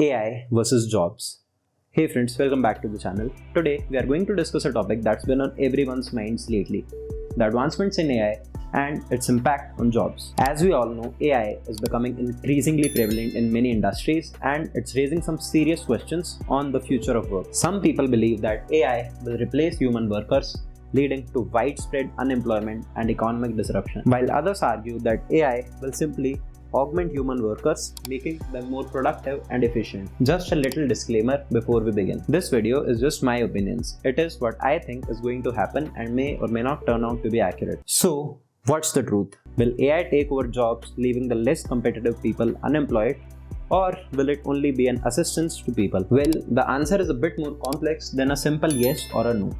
AI versus jobs. Hey friends, welcome back to the channel. Today we are going to discuss a topic that's been on everyone's minds lately: the advancements in AI and its impact on jobs. As we all know, AI is becoming increasingly prevalent in many industries and it's raising some serious questions on the future of work. Some people believe that AI will replace human workers, leading to widespread unemployment and economic disruption, while others argue that AI will simply augment human workers, making them more productive and efficient. Just a little disclaimer before we begin. This video is just my opinions. It is what I think is going to happen and may or may not turn out to be accurate. So, what's the truth? Will AI take over jobs, leaving the less competitive people unemployed? Or will it only be an assistance to people? Well, the answer is a bit more complex than a simple yes or a no.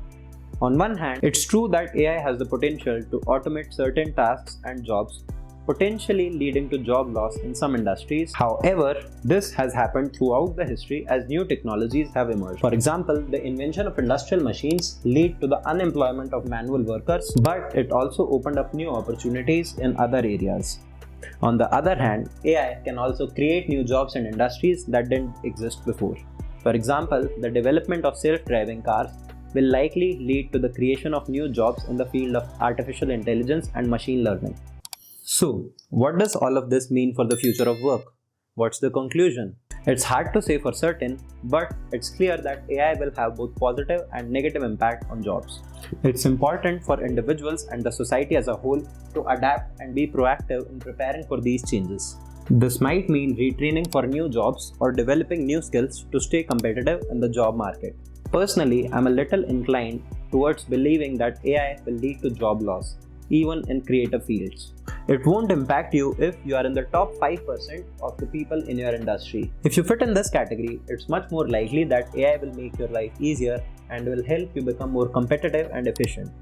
On one hand, it's true that AI has the potential to automate certain tasks and jobs, potentially leading to job loss in some industries. However, this has happened throughout the history as new technologies have emerged. For example, the invention of industrial machines led to the unemployment of manual workers, but it also opened up new opportunities in other areas. On the other hand, AI can also create new jobs and industries that didn't exist before. For example, the development of self-driving cars will likely lead to the creation of new jobs in the field of artificial intelligence and machine learning. So, what does all of this mean for the future of work? What's the conclusion? It's hard to say for certain, but it's clear that AI will have both positive and negative impact on jobs. It's important for individuals and the society as a whole to adapt and be proactive in preparing for these changes. This might mean retraining for new jobs or developing new skills to stay competitive in the job market. Personally, I'm a little inclined towards believing that AI will lead to job loss, even in creative fields. It won't impact you if you are in the top 5% of the people in your industry. If you fit in this category, it's much more likely that AI will make your life easier and will help you become more competitive and efficient.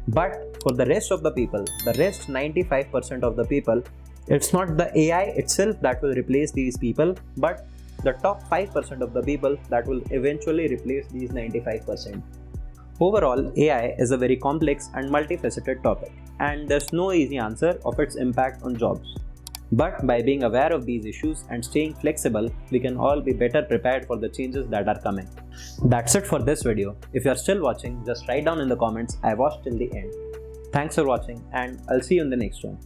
But for the rest of the people, the rest 95% of the people, it's not the AI itself that will replace these people, but the top 5% of the people that will eventually replace these 95%. Overall, AI is a very complex and multifaceted topic, and there's no easy answer of its impact on jobs. But by being aware of these issues and staying flexible, we can all be better prepared for the changes that are coming. That's it for this video. If you're still watching, just write down in the comments, I watched till the end. Thanks for watching, and I'll see you in the next one.